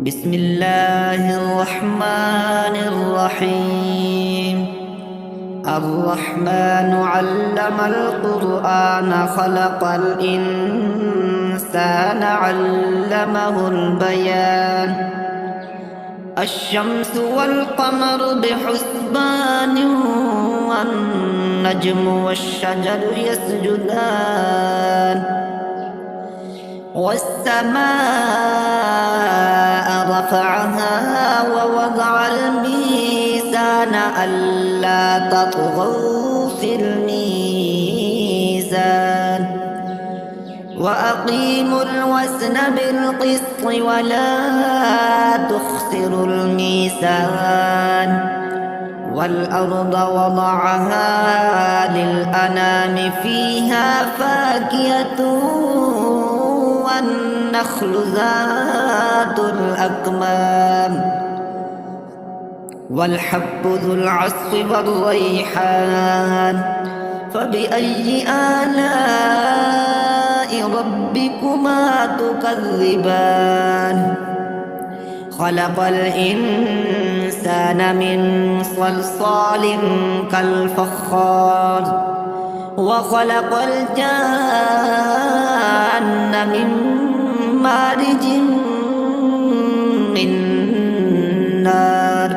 بسم الله الرحمن الرحيم. الرحمن علم القرآن خلق الإنسان علمه البيان. الشمس والقمر بحسبان والنجم والشجر يسجدان والسماء رفعها ووضع الميزان ألا تطغوا في الميزان وأقيموا الوزن بالقسط ولا تخسروا الميزان والأرض وضعها للأنام فيها فاكهة والنخل ذات الأكمام والحب ذو العصف والريحان فبأي آلاء ربكما تكذبان. خلق الإنسان من صلصال كالفخار وخلق الجان من مارج من نار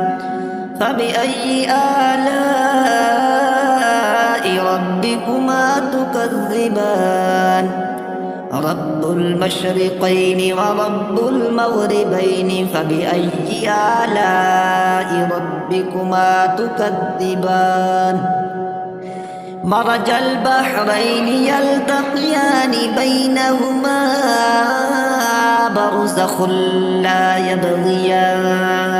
فبأي آلاء ربكما تكذبان. رب المشرقين ورب المغربين فبأي آلاء ربكما تكذبان. مرج البحرين يلتقيان بينهما برزخ لا يبغيان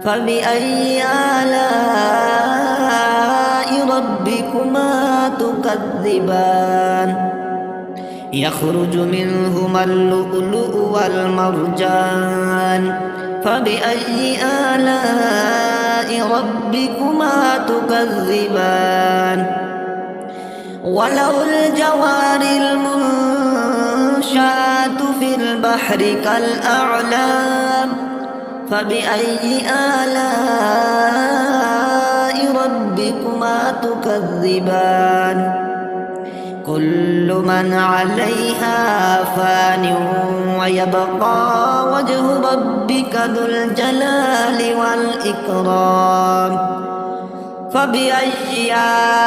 فبأي آلاء ربكما تكذبان. يخرج منهما اللؤلؤ والمرجان فبأي آلاء ربكما تكذبان. وله الجوار المنشآت في البحر كالأعلام فبأي آلاء ربكما تكذبان. كل من عليها فان ويبقى وجه ربك ذو الجلال والإكرام فبأي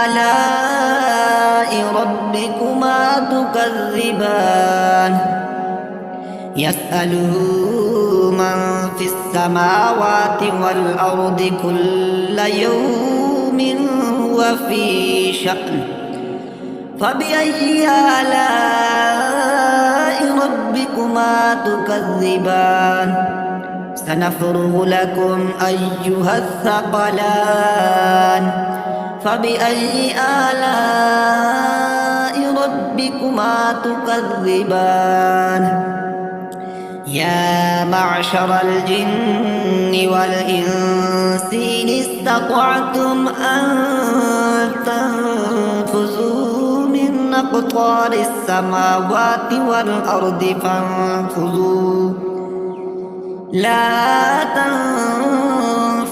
آلاء ربكما تكذبان. يسأله من في السماوات والأرض كل يوم وفي شأن فبأي آلاء ربكما تكذبان. سنفرغ لكم أيها الثقلان فبأي آلاء ربكما تكذبان. يا معشر الجن والإنس إن استطعتم أن تنفذوا من أقطار السماوات والأرض فانفذوا لا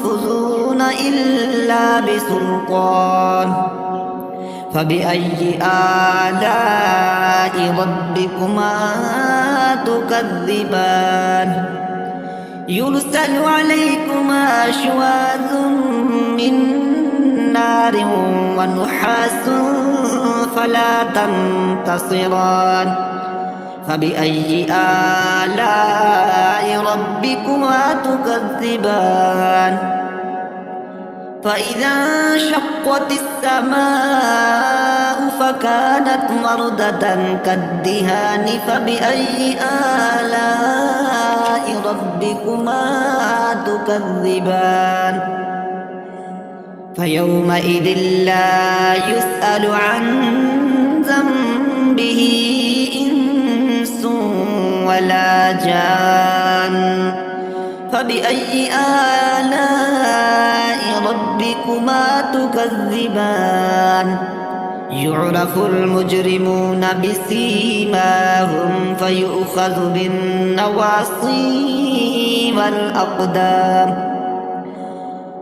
تنفذون إلا بسلطان فبأي آلاء ربكما تكذبان. يرسل عليكما شواظ من نار ونحاس فلا تنتصران فبأي آلاء ربكما تكذبان. فإذا انشقت السماء فكانت مردة كالدهان فبأي آلاء ربكما تكذبان. فيومئذ لا يسأل عن ذنبه إنس ولا جان فبأي آلاء ربكما تكذبان. يعرف المجرمون بسيماهم فيؤخذ بالنواصي والأقدام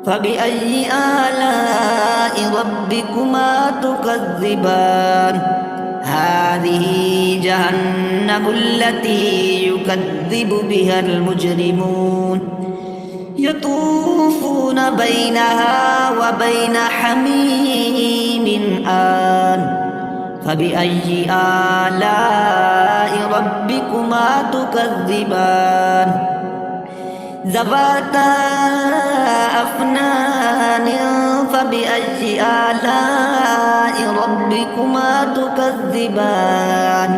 فبأي آلاء ربكما تكذبان هذه جهنم التي يكذب بها المجرمون يطوفون بينها وبين حميم آن فبأي آلاء ربكما تكذبان ذواتا أفنان فبأي آلاء ربكما تكذبان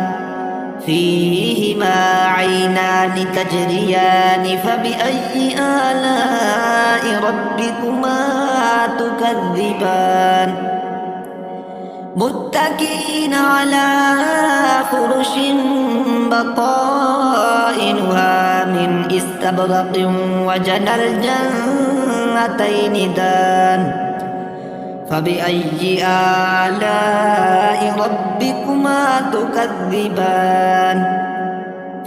فيهما عينان تجريان فبأي آلاء ربكما تكذبان متكئين على فرش بطائنها من استبرق وجنى الجنتين دان فبأي آلاء ربكما تكذبان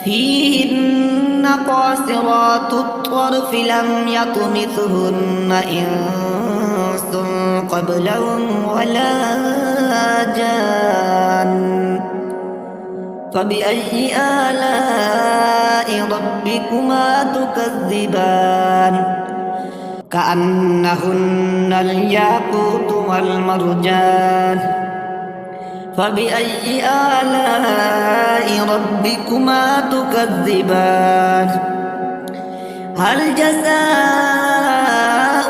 فيهن قاصرات الطرف لم يطمثهن إنس قبلهم ولا جان فبأي آلاء ربكما تكذبان كأنهن الياقوت والمرجان فبأي آلاء ربكما تكذبان هل جزاء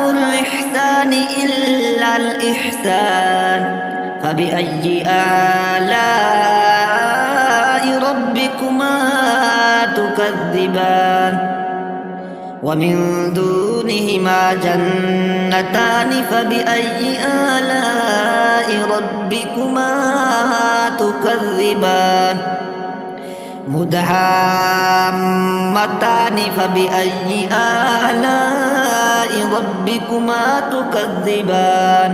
الإحسان إلا الإحسان فبأي آلاء ربكما تكذبان ومن دونهما جنتان فبأي آلاء ربكما تكذبان مدهامتان فبأي آلاء ربكما تكذبان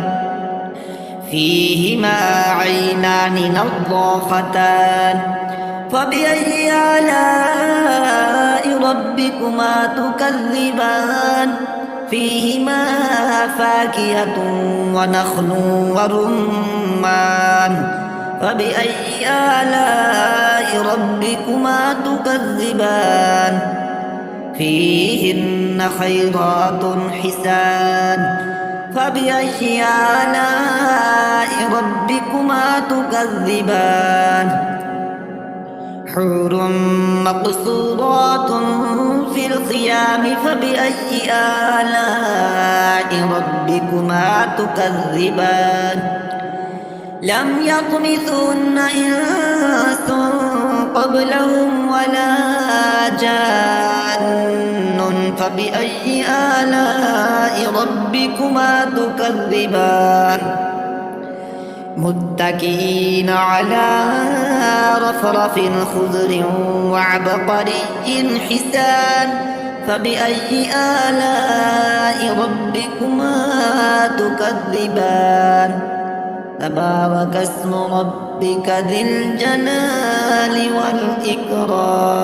فيهما عينان نضاختان فبأي آلاء ربكما تكذبان فيهما فاكهة ونخل ورمان فبأي آلاء ربكما تكذبان فيهن خيرات حسان فبأي آلاء ربكما تكذبان حور مقصورات في الخيام فبأي آلاء ربكما تكذبان لم يطمثهن إنس قبلهم ولا جان فبأي آلاء ربكما تكذبان متكئين على رفرف خضر وعبقري حسان فبأي آلاء ربكما تكذبان تبارك اسم ربك ذي الجلال والإكرام